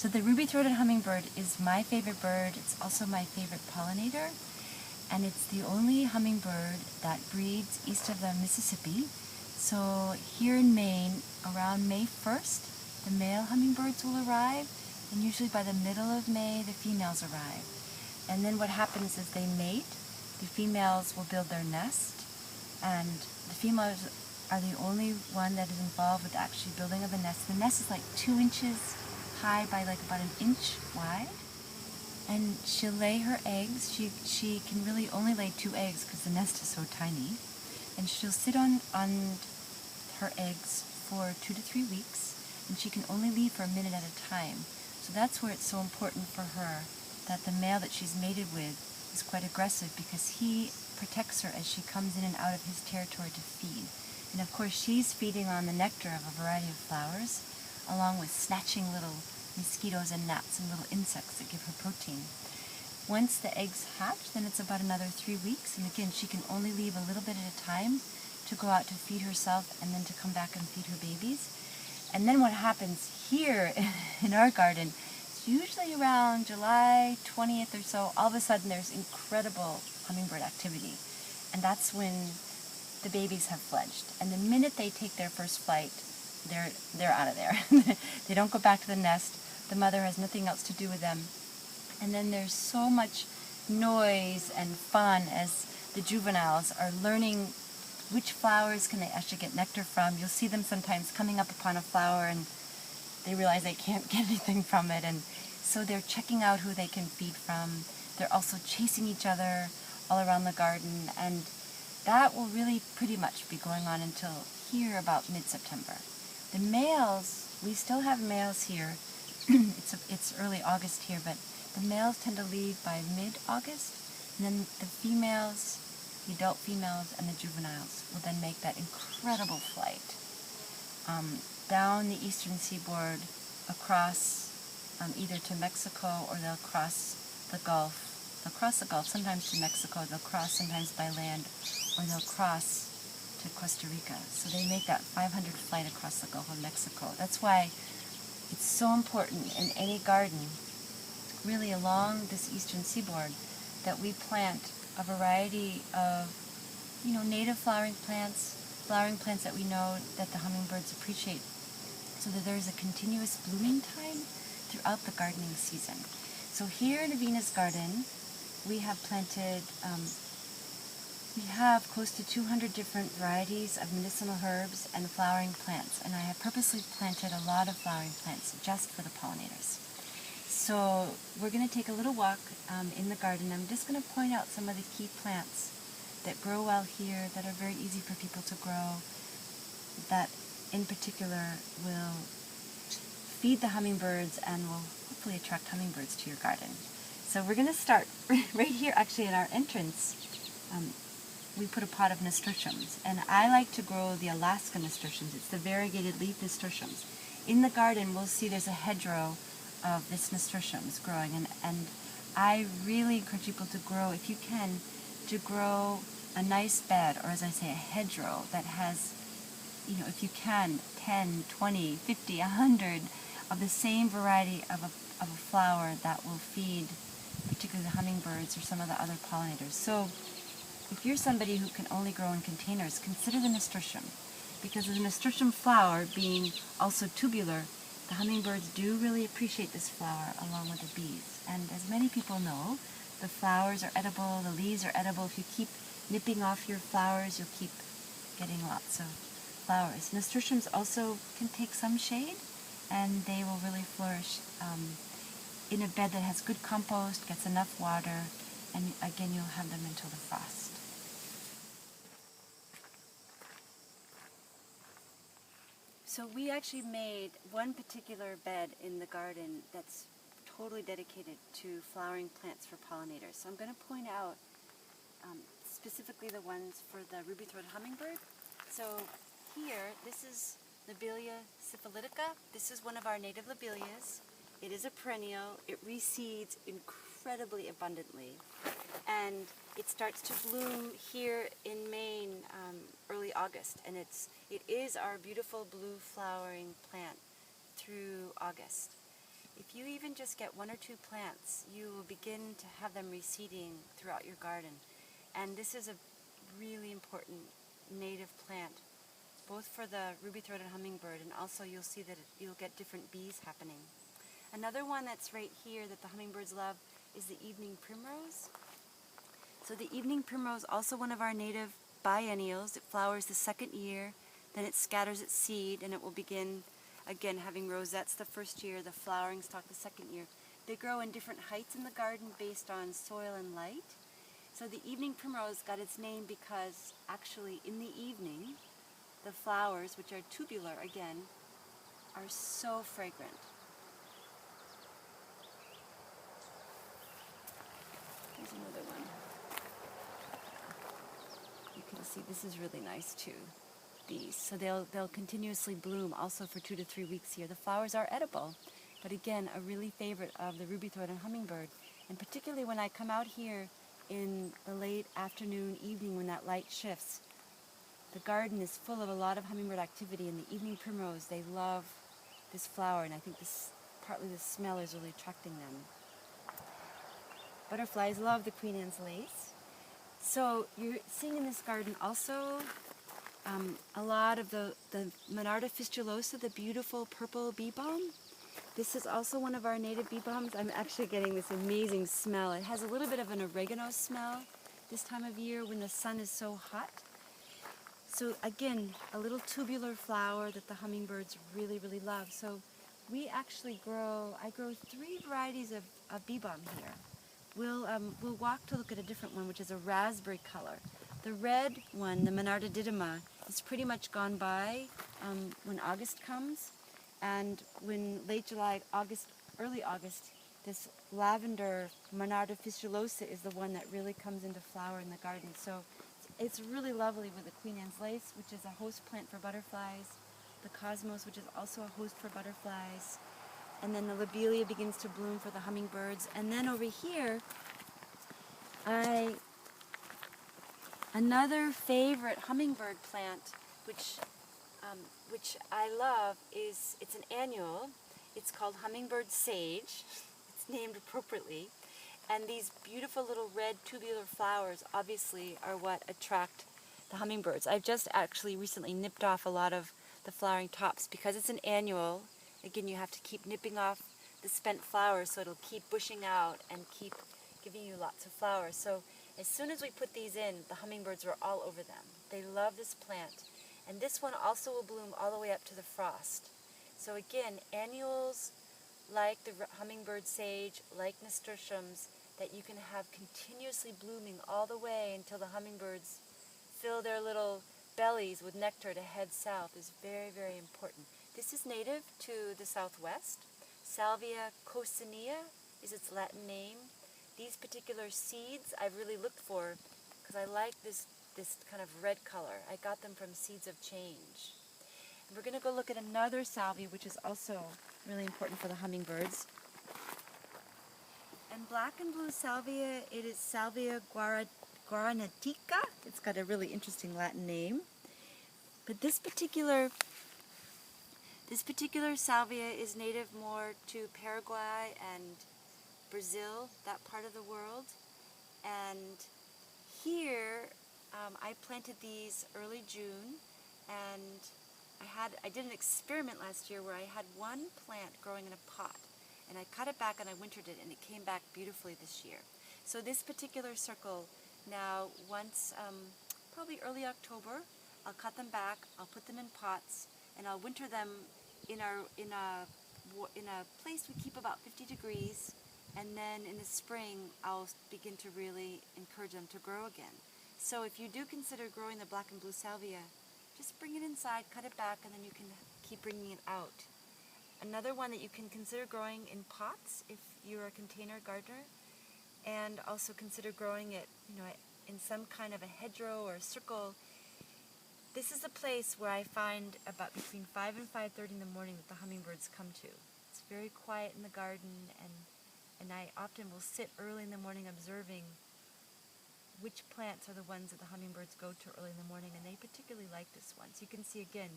So the ruby-throated hummingbird is my favorite bird. It's also my favorite pollinator. And it's the only hummingbird that breeds east of the Mississippi. So here in Maine, around May 1st, the male hummingbirds will arrive, and usually by the middle of May, the females arrive. And then what happens is they mate, the females will build their nest, and the females are the only one that is involved with actually building of the nest. The nest is like 2 inches high by like about 1 inch wide. And she'll lay her eggs. She can really only lay 2 eggs because the nest is so tiny. And she'll sit on her eggs for 2 to 3 weeks, and she can only leave for a minute at a time. So that's where it's so important for her that the male that she's mated with is quite aggressive, because he protects her as she comes in and out of his territory to feed. And of course she's feeding on the nectar of a variety of flowers, along with snatching little mosquitoes and gnats and little insects that give her protein. Once the eggs hatch, then it's about another 3 weeks, and again she can only leave a little bit at a time to go out to feed herself and then to come back and feed her babies. And then what happens here in our garden, it's usually around July 20th or so, all of a sudden there's incredible hummingbird activity. And that's when the babies have fledged. And the minute they take their first flight, they're out of there. They don't go back to the nest. The mother has nothing else to do with them. And then there's so much noise and fun as the juveniles are learning which flowers can they actually get nectar from. You'll see them sometimes coming up upon a flower and they realize they can't get anything from it, and so they're checking out who they can feed from. They're also chasing each other all around the garden, and that will really pretty much be going on until here about mid-September. The males, we still have males here. It's early August here, but the males tend to leave by mid-August, and then the females, the adult females and the juveniles will then make that incredible flight down the eastern seaboard, across either to Mexico, or they'll cross the Gulf. They'll cross the Gulf, sometimes to Mexico, they'll cross sometimes by land, or they'll cross to Costa Rica. So they make that 500 flight across the Gulf of Mexico. That's why it's so important in any garden, really along this eastern seaboard, that we plant a variety of, native flowering plants that we know that the hummingbirds appreciate, so that there's a continuous blooming time throughout the gardening season. So here in Avena's garden, we have planted, we have close to 200 different varieties of medicinal herbs and flowering plants, and I have purposely planted a lot of flowering plants just for the pollinators. So we're going to take a little walk in the garden. I'm just going to point out some of the key plants that grow well here, that are very easy for people to grow, that in particular will feed the hummingbirds and will hopefully attract hummingbirds to your garden. So we're going to start right here, actually at our entrance. We put a pot of nasturtiums, and I like to grow the Alaska nasturtiums. It's the variegated leaf nasturtiums. In the garden we'll see there's a hedgerow of this nasturtiums growing, and I really encourage people to grow, if you can, to grow a nice bed, or as I say, a hedgerow that has, if you can, 10, 20, 50, 100 of the same variety of a flower that will feed particularly the hummingbirds or some of the other pollinators. So if you're somebody who can only grow in containers, consider the nasturtium, because the nasturtium flower being also tubular, the hummingbirds do really appreciate this flower along with the bees. And as many people know, the flowers are edible, the leaves are edible. If you keep nipping off your flowers, you'll keep getting lots of flowers. Nasturtiums also can take some shade, and they will really flourish in a bed that has good compost, gets enough water, and again you'll have them until the frost. So we actually made one particular bed in the garden that's totally dedicated to flowering plants for pollinators. So I'm going to point out specifically the ones for the ruby-throated hummingbird. So here, this is Lobelia syphilitica. This is one of our native lobelias. It is a perennial. It reseeds incredibly abundantly. And it starts to bloom here in Maine early August. And it is our beautiful blue flowering plant through August. if you even just get 1 or 2 plants, you will begin to have them reseeding throughout your garden. And this is a really important native plant, both for the ruby-throated hummingbird, and also you'll see that you'll get different bees happening. Another one that's right here that the hummingbirds love is the evening primrose. So the evening primrose, also one of our native biennials. It flowers the second year, then it scatters its seed, and it will begin again having rosettes the first year, the flowering stalk the second year. They grow in different heights in the garden based on soil and light. So the evening primrose got its name because actually in the evening, the flowers, which are tubular again, are so fragrant. Here's another one. You can see this is really nice too. These, so they'll continuously bloom also for 2 to 3 weeks here. The flowers are edible, but again, a really favorite of the ruby-throated hummingbird. And particularly when I come out here in the late afternoon, evening, when that light shifts, the garden is full of a lot of hummingbird activity, and the evening primrose, they love this flower, and I think partly the smell is really attracting them. Butterflies love the Queen Anne's lace. So you're seeing in this garden also a lot of the Monarda fistulosa, the beautiful purple bee balm. This is also one of our native bee balms. I'm actually getting this amazing smell. It has a little bit of an oregano smell this time of year when the sun is so hot. So again, a little tubular flower that the hummingbirds really, really love. So I grow 3 varieties of bee balm here. We'll walk to look at a different one, which is a raspberry color. The red one, the Monarda didyma, is pretty much gone by when August comes, and when late July, early August, this lavender Monarda fistulosa is the one that really comes into flower in the garden. So it's really lovely with the Queen Anne's lace, which is a host plant for butterflies, the cosmos, which is also a host for butterflies, and then the lobelia begins to bloom for the hummingbirds. And then over here, another favorite hummingbird plant, which I love, it's an annual. It's called hummingbird sage. It's named appropriately. And these beautiful little red tubular flowers obviously are what attract the hummingbirds. I've just actually recently nipped off a lot of the flowering tops because it's an annual. Again, you have to keep nipping off the spent flowers so it'll keep bushing out and keep giving you lots of flowers. So as soon as we put these in, the hummingbirds are all over them. They love this plant. And this one also will bloom all the way up to the frost. So again, annuals like the hummingbird sage, like nasturtiums, that you can have continuously blooming all the way until the hummingbirds fill their little bellies with nectar to head south is very, very important. This is native to the southwest. Salvia coccinea is its Latin name. These particular seeds I've really looked for because I like this kind of red color. I got them from Seeds of Change. And we're going to go look at another salvia, which is also really important for the hummingbirds. And black and blue salvia, it is Salvia guaranitica. It's got a really interesting Latin name. But this particular salvia is native more to Paraguay and Brazil, that part of the world. And here, I planted these early June, and I did an experiment last year where I had one plant growing in a pot, and I cut it back and I wintered it, and it came back beautifully this year. So this particular circle, now once, probably early October, I'll cut them back, I'll put them in pots, and I'll winter them in a place we keep about 50 degrees, and then in the spring I'll begin to really encourage them to grow again. So if you do consider growing the black and blue salvia, just bring it inside, cut it back, and then you can keep bringing it out. Another one that you can consider growing in pots if you're a container gardener, and also consider growing it, in some kind of a hedgerow or a circle. This is a place where I find about between 5 and 5:30 in the morning that the hummingbirds come to. It's very quiet in the garden, and I often will sit early in the morning observing which plants are the ones that the hummingbirds go to early in the morning, and they particularly like this one. So you can see again,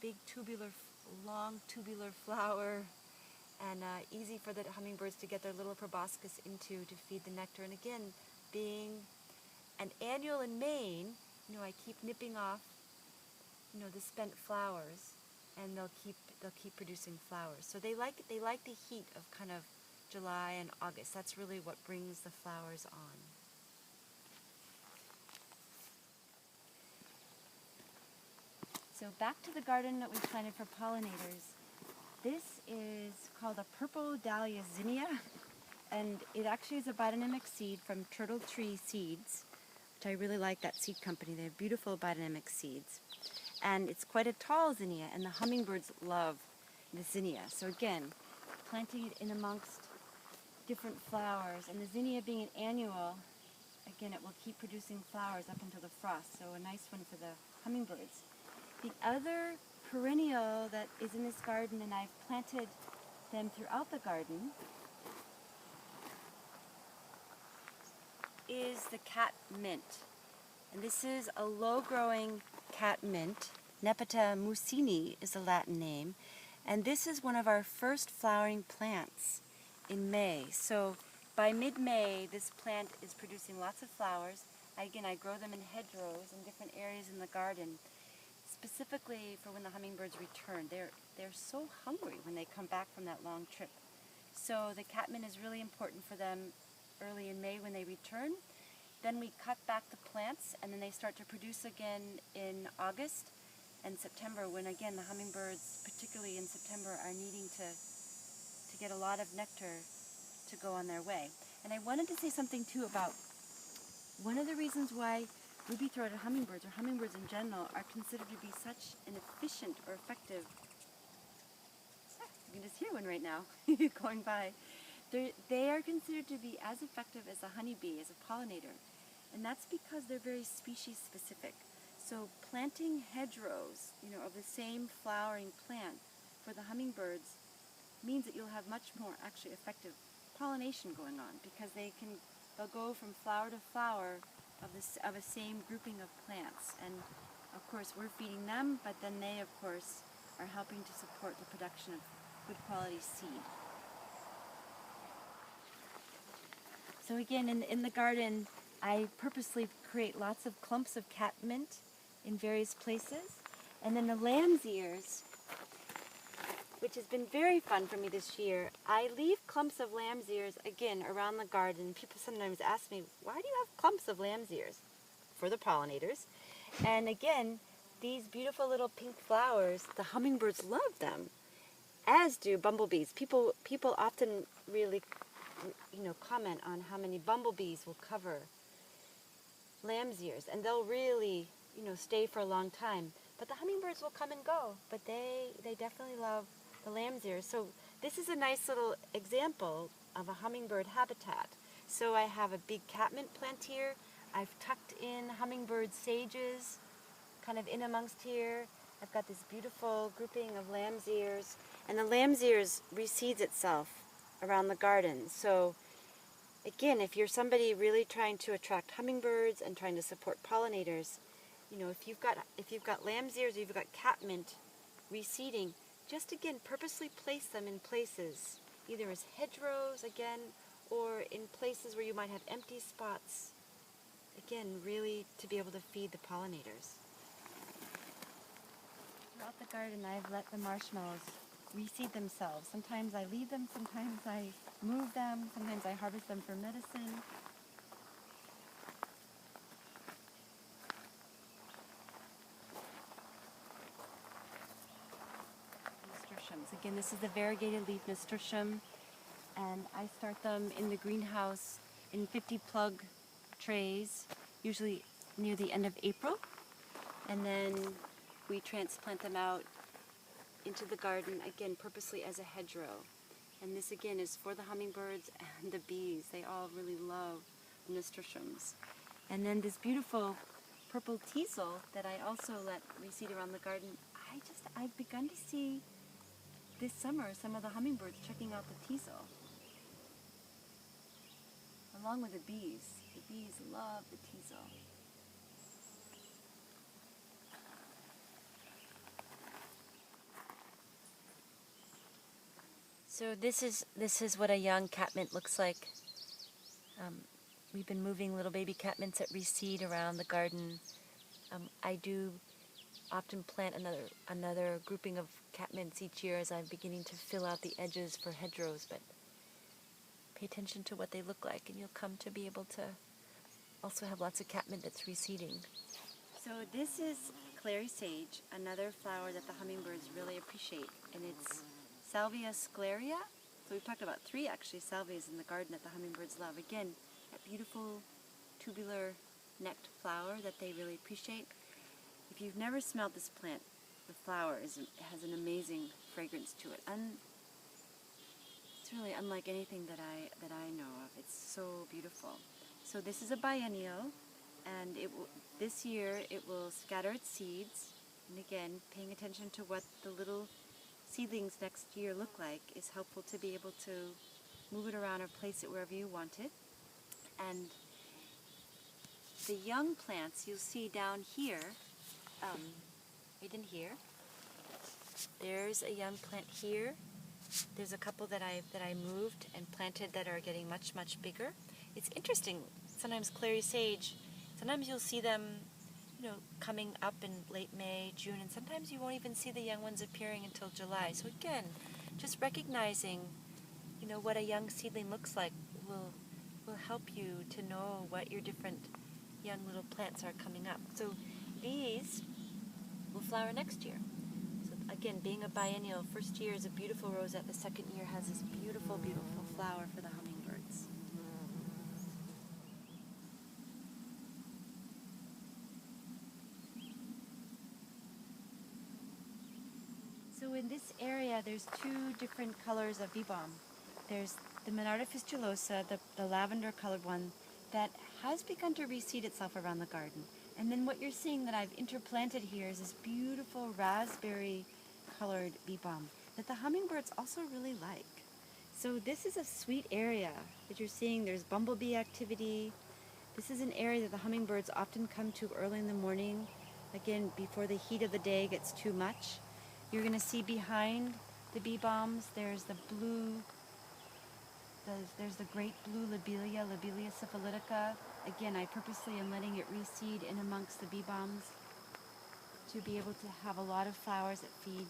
big long tubular flower, and easy for the hummingbirds to get their little proboscis into to feed the nectar. And again, being an annual in Maine, I keep nipping off, the spent flowers, and they'll keep producing flowers. So they like the heat of kind of July and August. That's really what brings the flowers on. So back to the garden that we planted for pollinators. This is called a purple dahlia zinnia, and it actually is a biodynamic seed from Turtle Tree Seeds, which I really like that seed company. They have beautiful biodynamic seeds. And it's quite a tall zinnia, and the hummingbirds love the zinnia. So again, planting it in amongst different flowers, and the zinnia being an annual, again, it will keep producing flowers up until the frost, so a nice one for the hummingbirds. The other perennial that is in this garden, and I've planted them throughout the garden, is the cat mint. And this is a low-growing cat mint. Nepeta mucini is the Latin name. And this is one of our first flowering plants in May. So by mid-May, this plant is producing lots of flowers. Again, I grow them in hedgerows in different areas in the garden, specifically for when the hummingbirds return. They're so hungry when they come back from that long trip. So the catmint is really important for them early in May when they return. Then we cut back the plants, and then they start to produce again in August and September, when again the hummingbirds, particularly in September, are needing to get a lot of nectar to go on their way. And I wanted to say something too about one of the reasons why ruby-throated hummingbirds, or hummingbirds in general, are considered to be such an efficient or effective, you can just hear one right now going by. They are considered to be as effective as a honeybee, as a pollinator. And that's because they're very species specific. So planting hedgerows, of the same flowering plant for the hummingbirds means that you'll have much more actually effective pollination going on, because they'll go from flower to flower of a same grouping of plants. And of course we're feeding them, but then they of course are helping to support the production of good quality seed. So again, in the garden, I purposely create lots of clumps of catmint in various places. And then the lamb's ears, which has been very fun for me this year, I leave clumps of lamb's ears, again, around the garden. People sometimes ask me, why do you have clumps of lamb's ears? For the pollinators. And again, these beautiful little pink flowers, the hummingbirds love them, as do bumblebees. People often really comment on how many bumblebees will cover lamb's ears, and they'll really, stay for a long time. But the hummingbirds will come and go, but they definitely love the lamb's ears. So this is a nice little example of a hummingbird habitat. So I have a big catmint plant here. I've tucked in hummingbird sages, kind of in amongst here. I've got this beautiful grouping of lamb's ears, and the lamb's ears reseeds itself around the garden. So again, if you're somebody really trying to attract hummingbirds and trying to support pollinators, if you've got lamb's ears or you've got catmint reseeding, just again purposely place them in places, either as hedgerows again, or in places where you might have empty spots. Again, really to be able to feed the pollinators. Throughout the garden, I've let the marshmallows reseed themselves. Sometimes I leave them, sometimes I move them, sometimes I harvest them for medicine. Nasturtiums. Again, this is the variegated leaf nasturtium, and I start them in the greenhouse in 50 plug trays, usually near the end of April, and then we transplant them out into the garden, again, purposely as a hedgerow. And this, again, is for the hummingbirds and the bees. They all really love nasturtiums. And then this beautiful purple teasel that I also let reseed around the garden, I've begun to see this summer some of the hummingbirds checking out the teasel, along with the bees. The bees love the teasel. So this is what a young catmint looks like. We've been moving little baby catmints that reseed around the garden. I do often plant another grouping of catmints each year as I'm beginning to fill out the edges for hedgerows, but pay attention to what they look like and you'll come to be able to also have lots of catmint that's reseeding. So this is clary sage, another flower that the hummingbirds really appreciate, and it's Salvia scleria. So we've talked about 3 actually salvias in the garden that the hummingbirds love. Again, that beautiful tubular necked flower that they really appreciate. If you've never smelled this plant, the flower has an amazing fragrance to it. It's really unlike anything that I know of. It's so beautiful. So this is a biennial, and this year it will scatter its seeds. And again, paying attention to what the little seedlings next year look like is helpful to be able to move it around or place it wherever you want it. And the young plants you'll see down here, right in here. There's a young plant here. There's a couple that I moved and planted that are getting much, much bigger. It's interesting. Sometimes clary sage, sometimes you'll see them, coming up in late May, June, and sometimes you won't even see the young ones appearing until July. So again, just recognizing, what a young seedling looks like will help you to know what your different young little plants are coming up. So these will flower next year. So again, being a biennial, first year is a beautiful rosette, the second year has this beautiful, beautiful flower for the hummingbirds. So in this area, there's 2 different colors of bee balm. There's the Monarda fistulosa, the lavender colored one, that has begun to reseed itself around the garden. And then what you're seeing that I've interplanted here is this beautiful raspberry colored bee balm that the hummingbirds also really like. So this is a sweet area that you're seeing. There's bumblebee activity. This is an area that the hummingbirds often come to early in the morning, again, before the heat of the day gets too much. You're going to see behind the bee balms, there's the blue, there's the great blue lobelia, Lobelia syphilitica. Again, I purposely am letting it reseed in amongst the bee balms to be able to have a lot of flowers that feed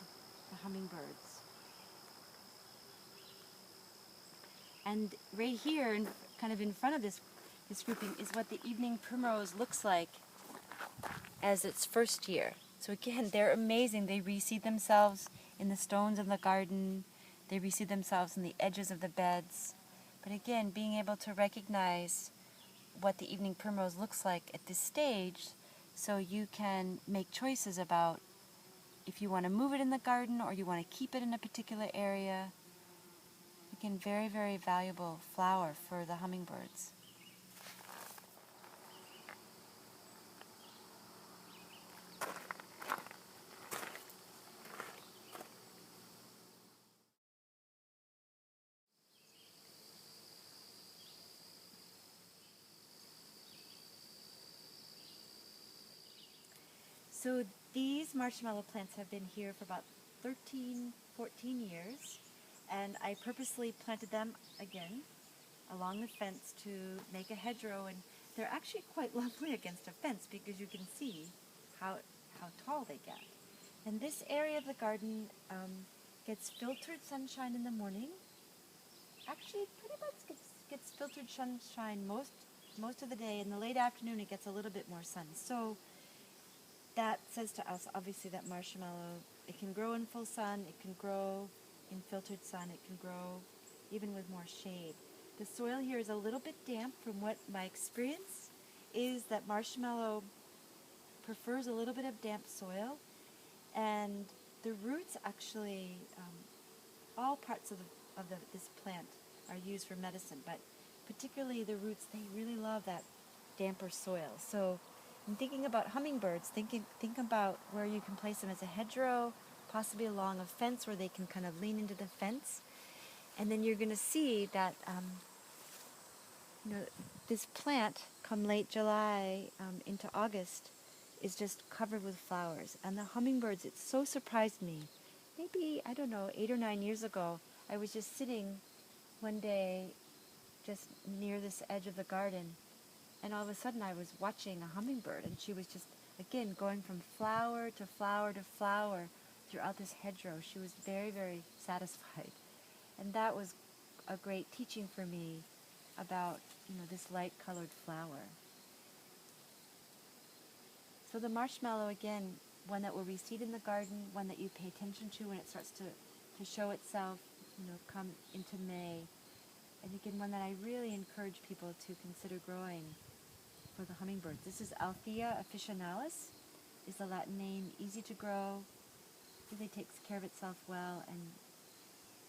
the hummingbirds. And right here, kind of in front of this grouping, is what the evening primrose looks like as its first year. So again, they're amazing. They reseed themselves in the stones of the garden. They reseed themselves in the edges of the beds. But again, being able to recognize what the evening primrose looks like at this stage, so you can make choices about if you want to move it in the garden or you want to keep it in a particular area. Again, very, very valuable flower for the hummingbirds. So these marshmallow plants have been here for about 13, 14 years, and I purposely planted them again along the fence to make a hedgerow, and they're actually quite lovely against a fence because you can see how tall they get. And this area of the garden gets filtered sunshine in the morning. Actually, pretty much gets filtered sunshine most of the day. In the late afternoon, it gets a little bit more sun. So that says to us, obviously, that marshmallow, it can grow in full sun, it can grow in filtered sun, it can grow even with more shade. The soil here is a little bit damp. From what my experience is, that marshmallow prefers a little bit of damp soil, and the roots actually, all parts of this plant are used for medicine, but particularly the roots, they really love that damper soil. So in thinking about hummingbirds, think about where you can place them as a hedgerow, possibly along a fence where they can kind of lean into the fence. And then you're going to see that this plant, come late July into August, is just covered with flowers. And the hummingbirds, it so surprised me. Maybe, I don't know, 8 or 9 years ago, I was just sitting one day just near this edge of the garden, and all of a sudden I was watching a hummingbird, and she was just, again, going from flower to flower to flower throughout this hedgerow. She was very, very satisfied. And that was a great teaching for me about, this light-colored flower. So the marshmallow, again, one that will reseed in the garden, one that you pay attention to when it starts to show itself, come into May. And again, one that I really encourage people to consider growing for the hummingbirds. This is Althea officinalis, is the Latin name, easy to grow, really takes care of itself well, and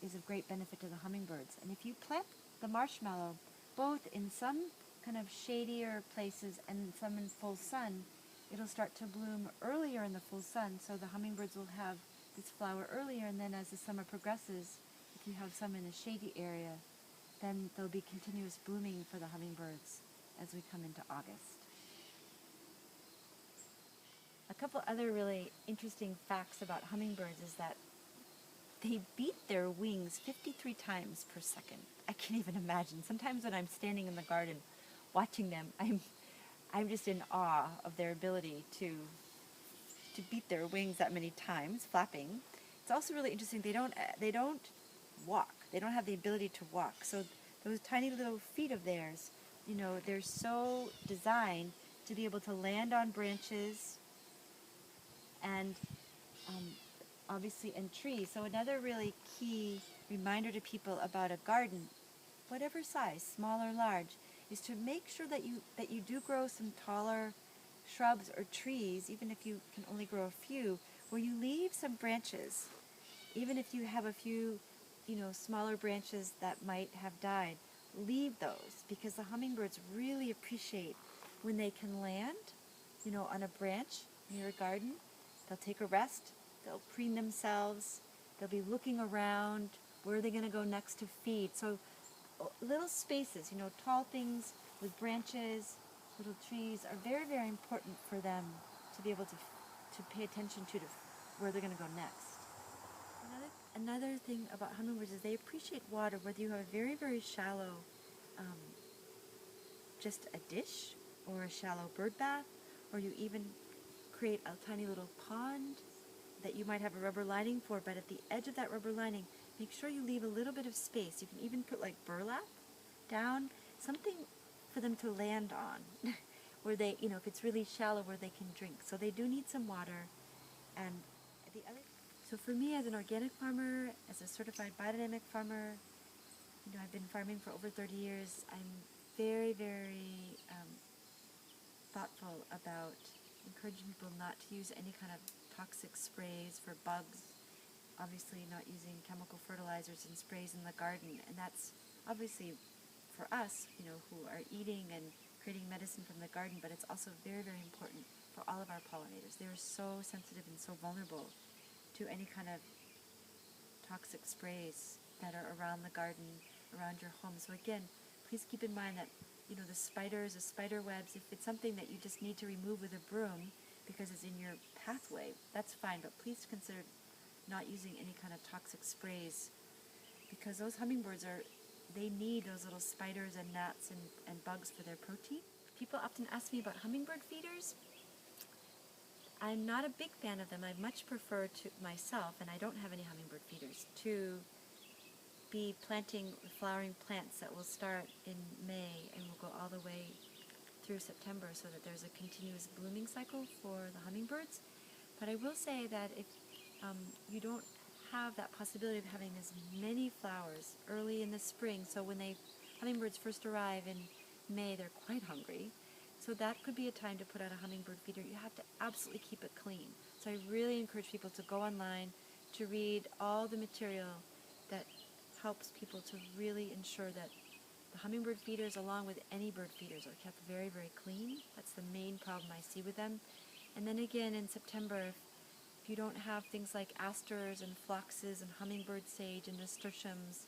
is of great benefit to the hummingbirds. And if you plant the marshmallow both in some kind of shadier places and some in full sun, it'll start to bloom earlier in the full sun, so the hummingbirds will have this flower earlier, and then as the summer progresses, if you have some in a shady area, then there'll be continuous blooming for the hummingbirds as we come into August. A couple other really interesting facts about hummingbirds is that they beat their wings 53 times per second. I can't even imagine. Sometimes when I'm standing in the garden watching them, I'm just in awe of their ability to beat their wings that many times, flapping. It's also really interesting, they don't walk. They don't have the ability to walk. So those tiny little feet of theirs, they're so designed to be able to land on branches and obviously in trees. So another really key reminder to people about a garden, whatever size, small or large, is to make sure that you do grow some taller shrubs or trees, even if you can only grow a few, where you leave some branches, even if you have a few, smaller branches that might have died. Leave those, because the hummingbirds really appreciate when they can land, on a branch near a garden. They'll take a rest, they'll preen themselves, they'll be looking around, where are they going to go next to feed. So little spaces, tall things with branches, little trees are very, very important for them to be able to pay attention to where they're going to go next. Another thing about hummingbirds is they appreciate water, whether you have a very, very shallow, just a dish, or a shallow bird bath, or you even create a tiny little pond that you might have a rubber lining for, but at the edge of that rubber lining, make sure you leave a little bit of space. You can even put like burlap down, something for them to land on, where they, if it's really shallow, where they can drink. So they do need some water. And so for me, as an organic farmer, as a certified biodynamic farmer, I've been farming for over 30 years. I'm very, very thoughtful about encouraging people not to use any kind of toxic sprays for bugs, obviously not using chemical fertilizers and sprays in the garden. And that's obviously for us, who are eating and creating medicine from the garden, but it's also very, very important for all of our pollinators. They're so sensitive and so vulnerable to any kind of toxic sprays that are around the garden, around your home. So again, please keep in mind that, the spiders, the spider webs, if it's something that you just need to remove with a broom because it's in your pathway, that's fine, but please consider not using any kind of toxic sprays, because those hummingbirds they need those little spiders and gnats and bugs for their protein. People often ask me about hummingbird feeders. I'm not a big fan of them. I much prefer to myself, and I don't have any hummingbird feeders, to be planting flowering plants that will start in May and will go all the way through September, so that there's a continuous blooming cycle for the hummingbirds. But I will say that if you don't have that possibility of having as many flowers early in the spring, so when hummingbirds first arrive in May, they're quite hungry. So that could be a time to put out a hummingbird feeder. You have to absolutely keep it clean. So I really encourage people to go online to read all the material that helps people to really ensure that the hummingbird feeders, along with any bird feeders, are kept very, very clean. That's the main problem I see with them. And then again in September, if you don't have things like asters and phloxes and hummingbird sage and nasturtiums,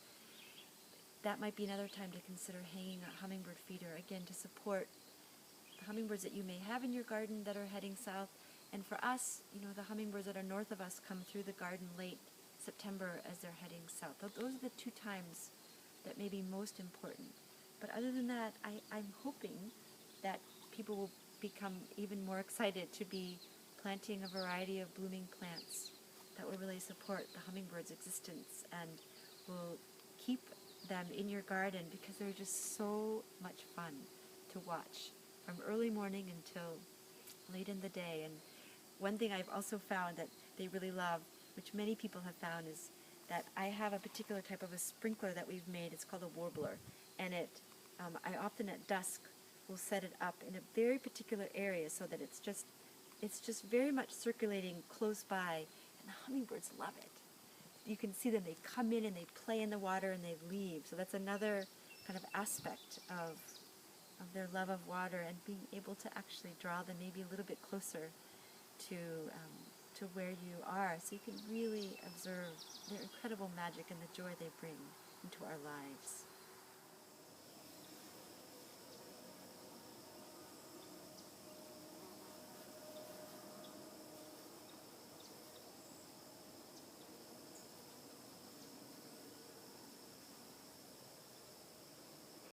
that might be another time to consider hanging a hummingbird feeder, again, to support the hummingbirds that you may have in your garden that are heading south. And for us, the hummingbirds that are north of us come through the garden late September as they're heading south. Those are the two times that may be most important. But other than that, I'm hoping that people will become even more excited to be planting a variety of blooming plants that will really support the hummingbird's existence and will keep them in your garden because they're just so much fun to watch from early morning until late in the day. And one thing I've also found that they really love, which many people have found, is that I have a particular type of a sprinkler that we've made. It's called a warbler, and I often at dusk will set it up in a very particular area so that it's just very much circulating close by, and the hummingbirds love it. You can see them, they come in and they play in the water and they leave. So that's another kind of aspect of their love of water, and being able to actually draw them maybe a little bit closer to where you are, so you can really observe their incredible magic and the joy they bring into our lives.